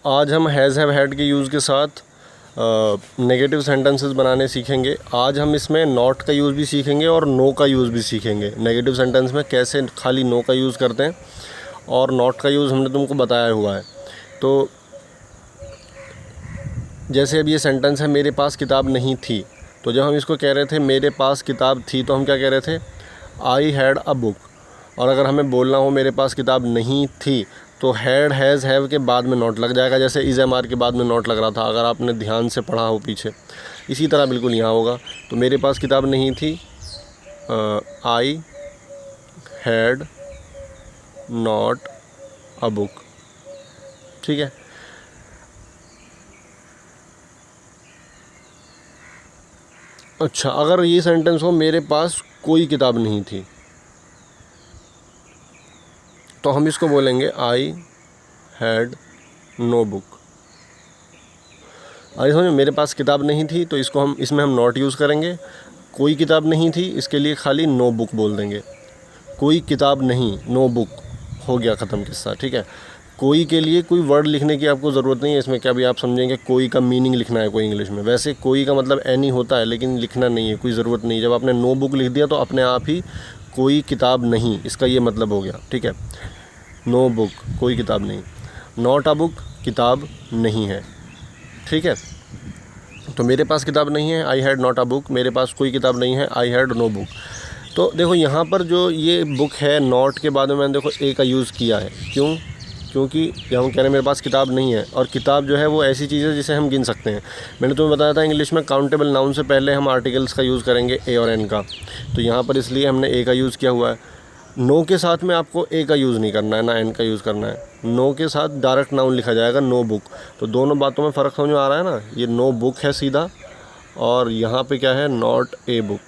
आज हम has have had के यूज़ के साथ नेगेटिव सेंटेंसेस बनाने सीखेंगे। आज हम इसमें नॉट का यूज़ भी सीखेंगे और नो का यूज़ भी सीखेंगे। नेगेटिव सेंटेंस में कैसे खाली नो का यूज़ करते हैं और नॉट का यूज़ हमने तुमको बताया हुआ है। तो जैसे अब ये सेंटेंस है, मेरे पास किताब नहीं थी, तो जब हम इसको कह रहे थे मेरे पास किताब थी, तो हम क्या कह रहे थे, आई हैड अ बुक। और अगर हमें बोलना हो मेरे पास किताब नहीं थी, तो हैड हैज़ हैव के बाद में नॉट लग जाएगा, जैसे इज़ एम आर के बाद में नॉट लग रहा था, अगर आपने ध्यान से पढ़ा हो पीछे। इसी तरह बिल्कुल यहाँ होगा। तो मेरे पास किताब नहीं थी, आई हैड नॉट अ बुक। ठीक है। अच्छा, अगर ये सेंटेंस हो मेरे पास कोई किताब नहीं थी, तो हम इसको बोलेंगे आई हैड नो बुक। आई समझो, मेरे पास किताब नहीं थी, तो इसमें हम नॉट यूज़ करेंगे। कोई किताब नहीं थी, इसके लिए खाली नो बुक बोल देंगे। कोई किताब नहीं, नो बुक, हो गया ख़त्म किस्सा। ठीक है। कोई के लिए कोई वर्ड लिखने की आपको ज़रूरत नहीं है इसमें। क्या भी आप समझेंगे कोई का मीनिंग लिखना है कोई इंग्लिश में, वैसे कोई का मतलब एनी होता है, लेकिन लिखना नहीं है, कोई ज़रूरत नहीं। जब आपने नो बुक लिख दिया तो अपने आप ही कोई किताब नहीं, इसका ये मतलब हो गया। ठीक है। नो बुक, कोई किताब नहीं। नॉट अ बुक, किताब नहीं है। ठीक है। तो मेरे पास किताब नहीं है, आई हैड नॉट अ बुक। मेरे पास कोई किताब नहीं है, आई हैड नो बुक। तो देखो यहाँ पर जो ये बुक है, नॉट के बाद में मैंने देखो ए का यूज़ किया है। क्यों? क्योंकि जब हम कह रहे हैं मेरे पास किताब नहीं है, और किताब जो है वो ऐसी चीज़ है जिसे हम गिन सकते हैं। मैंने तुम्हें बताया था इंग्लिश में काउंटेबल नाउन से पहले हम आर्टिकल्स का यूज़ करेंगे, ए और एन का। तो यहाँ पर इसलिए हमने ए का यूज़ किया हुआ है। नो के साथ में आपको ए का यूज़ नहीं करना है, ना एन का यूज़ करना है। नो के साथ डायरेक्ट नाउन लिखा जाएगा, नो बुक। तो दोनों बातों में फ़र्क समझ में आ रहा है ना। ये नो बुक है सीधा, और यहाँ पे क्या है, नॉट ए बुक।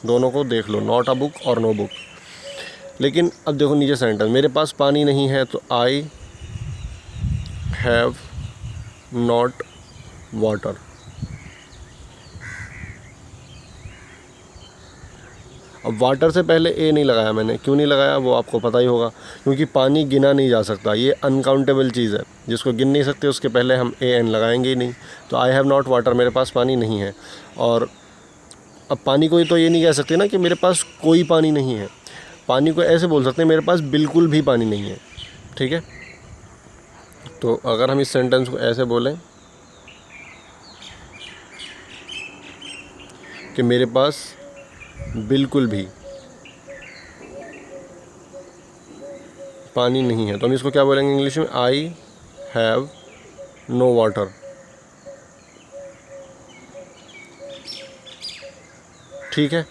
दोनों को देख लो, नॉट अ बुक और नो बुक। लेकिन अब देखो नीचे सेंटेंस, मेरे पास पानी नहीं है, तो आई हैव नॉट वाटर। अब वाटर से पहले ए नहीं लगाया मैंने। क्यों नहीं लगाया वो आपको पता ही होगा, क्योंकि पानी गिना नहीं जा सकता, ये अनकाउंटेबल चीज़ है, जिसको गिन नहीं सकते उसके पहले हम ए एन लगाएंगे ही नहीं। तो आई हैव नॉट वाटर, मेरे पास पानी नहीं है। और अब पानी को तो ये नहीं कह सकते ना कि मेरे पास कोई पानी नहीं है। पानी को ऐसे बोल सकते हैं, मेरे पास बिल्कुल भी पानी नहीं है। ठीक है। तो अगर हम इस सेंटेंस को ऐसे बोलें कि मेरे पास बिल्कुल भी पानी नहीं है, तो हम इसको क्या बोलेंगे इंग्लिश में, आई हैव नो वाटर। ठीक है।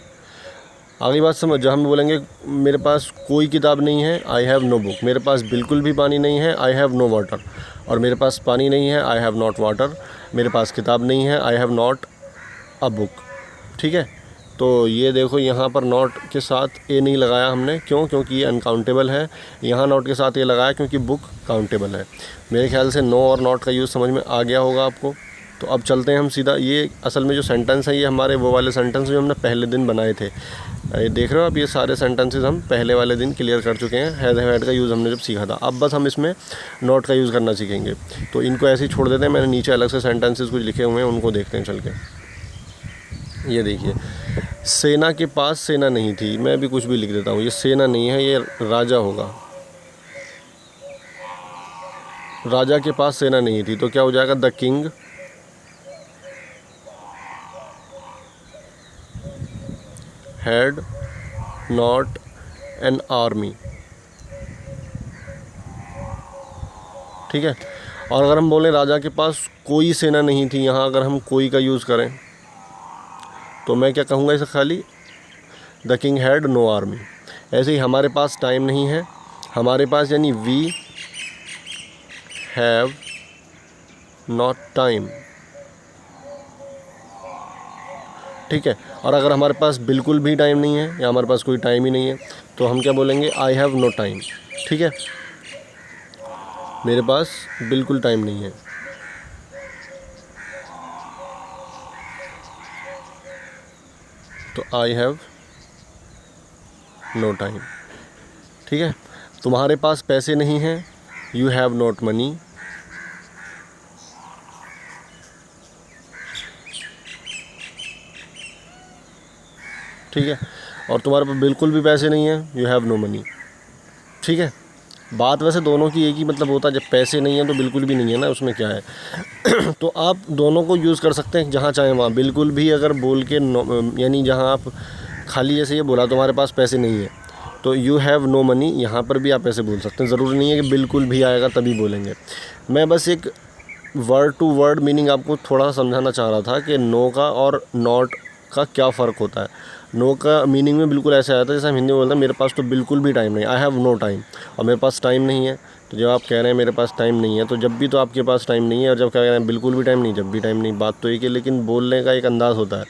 आगे बात समझ। जब हम बोलेंगे मेरे पास कोई किताब नहीं है, आई हैव नो बुक। मेरे पास बिल्कुल भी पानी नहीं है, आई हैव नो वाटर। और मेरे पास पानी नहीं है, आई हैव नॉट वाटर। मेरे पास किताब नहीं है, I have not a book. ठीक है। तो ये देखो यहाँ पर नॉट के साथ ए नहीं लगाया हमने। क्यों? क्योंकि ये अनकाउंटेबल है। यहाँ नॉट के साथ ये लगाया क्योंकि बुक काउंटेबल है। मेरे ख्याल से नो और नॉट का यूज़ समझ में आ गया होगा आपको। तो अब चलते हैं हम सीधा। ये असल में जो सेंटेंस है, ये हमारे वो वाले सेंटेंस जो हमने पहले दिन बनाए थे। ये देख रहे हो आप, ये सारे सेंटेंसेस हम पहले वाले दिन क्लियर कर चुके हैं। हैज़ हैव हैड का यूज़ हमने जब सीखा था। अब बस हम इसमें नॉट का यूज़ करना सीखेंगे। तो इनको ऐसे ही छोड़ देते हैं। मैंने नीचे अलग से सेंटेंसेस कुछ लिखे हुए हैं, उनको देखते हैं चल के। ये देखिए, सेना के पास सेना नहीं थी। मैं भी कुछ भी लिख देता हूँ। ये सेना नहीं है, ये राजा होगा। राजा के पास सेना नहीं थी, तो क्या हो जाएगा, the king had not an army. ठीक है। और अगर हम बोलें राजा के पास कोई सेना नहीं थी, यहाँ अगर हम कोई का यूज़ करें, तो मैं क्या कहूँगा इसे, खाली the king had know army. ऐसे ही हमारे पास टाइम नहीं है, हमारे पास यानी वी हैव नॉट टाइम। ठीक है। और अगर हमारे पास बिल्कुल भी टाइम नहीं है, या हमारे पास कोई टाइम ही नहीं है, तो हम क्या बोलेंगे, आई हैव नो टाइम। ठीक है। मेरे पास बिल्कुल टाइम नहीं है। तो आई हैव नो टाइम। ठीक है। तुम्हारे पास पैसे नहीं हैं, यू हैव नॉट मनी, ठीक है, और तुम्हारे पास बिल्कुल भी पैसे नहीं है, यू हैव नो मनी, ठीक है। बात वैसे दोनों की एक ही मतलब होता है, जब पैसे नहीं है तो बिल्कुल भी नहीं है ना, उसमें क्या है। तो आप दोनों को यूज़ कर सकते हैं जहाँ चाहें वहाँ। बिल्कुल भी अगर बोल के यानी जहाँ आप खाली जैसे ये बोला तुम्हारे पास पैसे नहीं है, तो यू हैव नो मनी, यहाँ पर भी आप ऐसे बोल सकते हैं। ज़रूरी नहीं है कि बिल्कुल भी आएगा तभी बोलेंगे। मैं बस एक वर्ड टू वर्ड मीनिंग आपको थोड़ा समझाना चाह रहा था कि नो का और नॉट का क्या फ़र्क होता है। नो का मीनिंग में बिल्कुल ऐसे आया था जैसे हम हिंदी में बोलते हैं मेरे पास तो बिल्कुल भी टाइम नहीं, आई हैव नो टाइम, और मेरे पास टाइम नहीं है। तो जब आप कह रहे हैं मेरे पास टाइम नहीं है, तो जब भी तो आपके पास टाइम नहीं है, और जब कह रहे हैं बिल्कुल भी टाइम नहीं, जब भी टाइम नहीं, बात तो एक है, लेकिन बोलने का एक अंदाज़ होता है।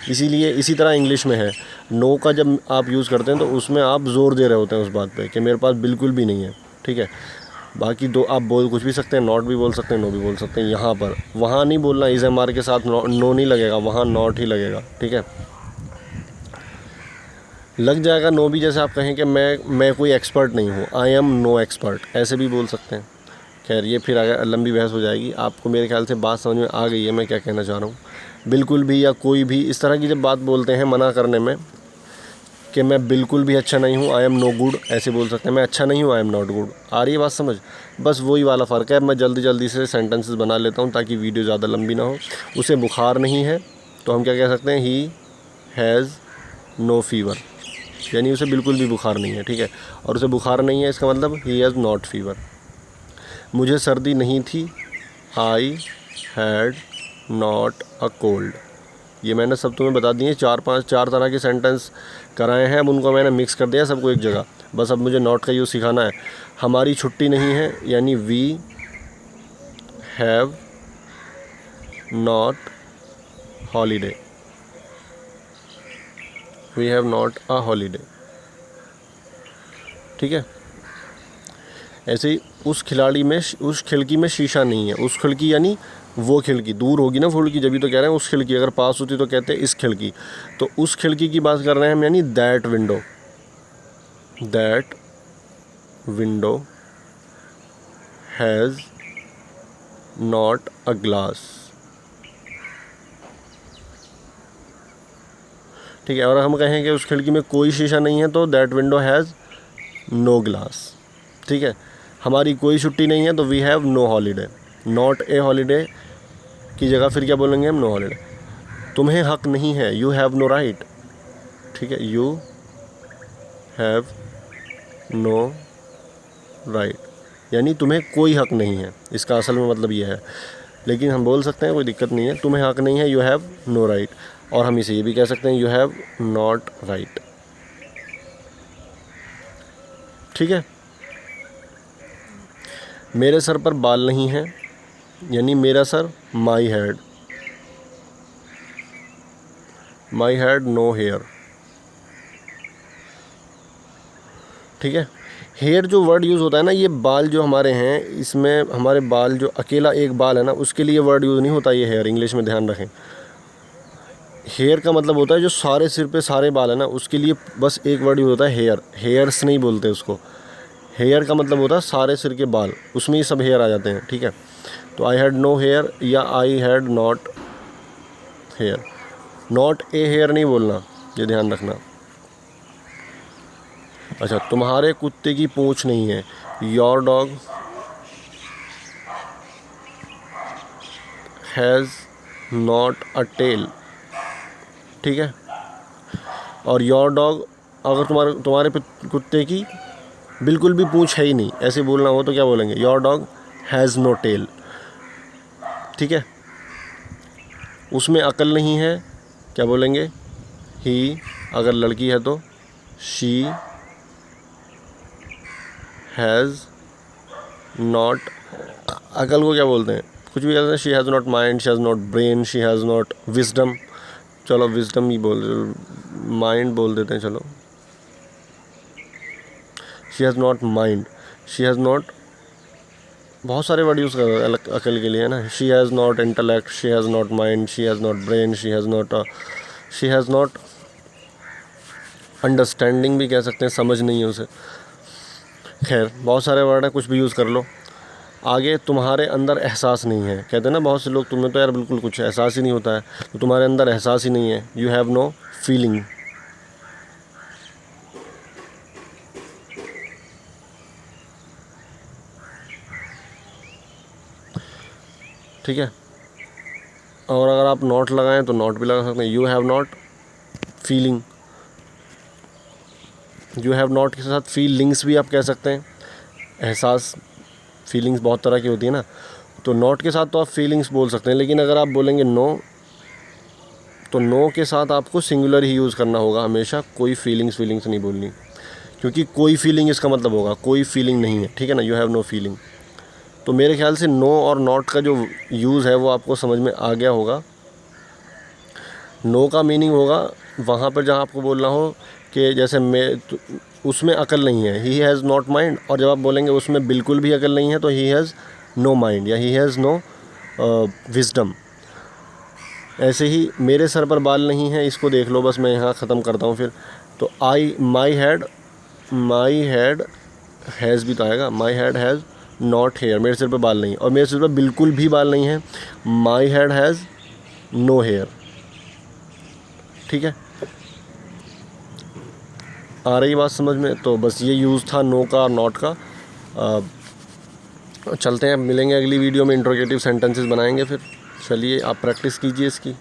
इसीलिए इसी तरह इंग्लिश में है, नो का जब आप यूज़ करते हैं तो उसमें आप ज़ोर दे रहे होते हैं उस बात पर कि मेरे पास बिल्कुल भी नहीं है, ठीक है। बाकी दो आप बोल कुछ भी सकते हैं, नॉट भी बोल सकते हैं, नो भी बोल सकते हैं। यहाँ पर वहाँ नहीं बोलना, इस एम आर के साथ नो नहीं लगेगा, वहाँ नॉट ही लगेगा, ठीक है। लग जाएगा नो भी, जैसे आप कहें कि मैं कोई एक्सपर्ट नहीं हूँ, आई एम नो एक्सपर्ट, ऐसे भी बोल सकते हैं। खैर ये फिर आगे लंबी बहस हो जाएगी। आपको मेरे ख्याल से बात समझ में आ गई है मैं क्या कहना चाह रहा हूँ। बिल्कुल भी या कोई भी इस तरह की जब बात बोलते हैं मना करने में कि मैं बिल्कुल भी अच्छा नहीं हूँ, आई एम नो गुड, ऐसे बोल सकते हैं। मैं अच्छा नहीं हूँ, आई एम नॉट गुड। आ रही है बात समझ? बस वही वाला फ़र्क है। मैं जल्दी जल्दी से सेंटेंसेस बना लेता हूँ ताकि वीडियो ज़्यादा लंबी ना हो। उसे बुखार नहीं है तो हम क्या कह सकते हैं, ही हैज़ नो फीवर, यानी उसे बिल्कुल भी बुखार नहीं है, ठीक है। और उसे बुखार नहीं है इसका मतलब ही हैज़ नॉट फीवर। मुझे सर्दी नहीं थी, आई हैड नॉट अ कोल्ड। ये मैंने सब तुम्हें बता दिए, चार तरह के सेंटेंस कराए हैं। अब उनको मैंने मिक्स कर दिया सबको एक जगह। बस अब मुझे नॉट का यूज़ सिखाना है। हमारी छुट्टी नहीं है, यानी we have not holiday, we have not a holiday, ठीक है। ऐसे ही उस खिड़की में शीशा नहीं है। उस खिड़की यानी वो खिड़की दूर होगी ना खिड़की, जब भी तो कह रहे हैं उस खिड़की। अगर पास होती तो कहते हैं इस खिड़की। तो उस खिड़की की बात कर रहे हैं हम, यानी that window, that window has not a glass, ठीक है। और हम कहें कि उस खिड़की में कोई शीशा नहीं है तो that window has no glass, ठीक है। हमारी कोई छुट्टी नहीं है तो we have no holiday. Not a holiday की जगह फिर क्या बोलेंगे हम, नो हॉलीडे। तुम्हें हक नहीं है, यू हैव नो राइट, ठीक है। यू हैव नो राइट, यानी तुम्हें कोई हक नहीं है, इसका असल में मतलब ये है। लेकिन हम बोल सकते हैं कोई दिक्कत नहीं है, तुम्हें हक नहीं है, यू हैव नो राइट। और हम इसे ये भी कह सकते हैं, यू हैव नॉट राइट, ठीक है। मेरे सर पर बाल नहीं है, यानी मेरा सर, my head, my head no hair, ठीक है। हेयर जो वर्ड यूज़ होता है ना, ये बाल जो हमारे हैं, इसमें हमारे बाल जो अकेला एक बाल है ना, उसके लिए वर्ड यूज़ नहीं होता ये हेयर, इंग्लिश में ध्यान रखें। हेयर का मतलब होता है जो सारे सिर पे सारे बाल है ना, उसके लिए बस एक वर्ड यूज़ होता है, हेयर। हेयर्स नहीं बोलते उसको। हेयर का मतलब होता है सारे सिर के बाल, उसमें ही सब हेयर आ जाते हैं, ठीक है। तो आई हैड नो हेयर या I had not hair. Not a hair नहीं बोलना, ये ध्यान रखना। अच्छा, तुम्हारे कुत्ते की पूंछ नहीं है, your dog has not a tail, ठीक है। और योर डॉग, अगर तुम्हारे कुत्ते की बिल्कुल भी पूंछ है ही नहीं, ऐसे बोलना हो तो क्या बोलेंगे, your dog has no tail, ठीक है। उसमें अकल नहीं है, क्या बोलेंगे, ही। अगर लड़की है तो शी हैज़ नॉट, अकल को क्या बोलते हैं, कुछ भी कहते हैं। She has not mind, she has not brain, she has not wisdom. चलो विजडम ही बोल, माइंड बोल देते हैं, चलो। She has not mind, she has not, बहुत सारे वर्ड यूज़ कर रहे हैं अकल के लिए ना। She has not intellect, she has not mind, she has not brain, she has not understanding भी कह सकते हैं, समझ नहीं है उसे। खैर बहुत सारे वर्ड हैं, कुछ भी यूज़ कर लो। आगे तुम्हारे अंदर एहसास नहीं है। कहते हैं ना बहुत से लोग, तुम्हें तो यार बिल्कुल कुछ एहसास ही नहीं होता है, तो तुम्हारे अंदर एहसास ही नहीं है, यू हैव नो फीलिंग। ठीक है, और अगर आप नॉट लगाएं तो नॉट भी लगा सकते हैं, you have not feeling. You have not के साथ फीलिंग्स भी आप कह सकते हैं, एहसास, फीलिंग्स बहुत तरह की होती है ना, तो नॉट के साथ तो आप फीलिंग्स बोल सकते हैं। लेकिन अगर आप बोलेंगे नो, तो नो के साथ आपको सिंगुलर ही यूज़ करना होगा हमेशा, कोई फीलिंग्स नहीं बोलनी, क्योंकि कोई फीलिंग इसका मतलब होगा कोई फीलिंग नहीं है। ठीक है ना, यू हैव नो फीलिंग। तो मेरे ख्याल से नो और नॉट का जो यूज़ है वो आपको समझ में आ गया होगा। नो का मीनिंग होगा वहाँ पर जहाँ आपको बोलना हो कि जैसे मैं तो उसमें अकल नहीं है, ही हैज़ नॉट माइंड, और जब आप बोलेंगे उसमें बिल्कुल भी अकल नहीं है तो ही हैज़ नो माइंड या ही हैज़ नो विजडम। ऐसे ही मेरे सर पर बाल नहीं है, इसको देख लो, बस मैं यहाँ ख़त्म करता हूँ फिर। तो माई हैड हैज़ भी तो आएगा, माई हैड हैज़ नॉट हेयर, मेरे सिर पर बाल नहीं, और मेरे सिर पर बिल्कुल भी बाल नहीं है, my head has no hair. ठीक है, आ रही बात समझ में? तो बस ये यूज़ था नो का और नॉट का। चलते हैं, मिलेंगे अगली वीडियो में, इंट्रोगेटिव सेंटेंसेस बनाएंगे फिर। चलिए आप प्रैक्टिस कीजिए इसकी।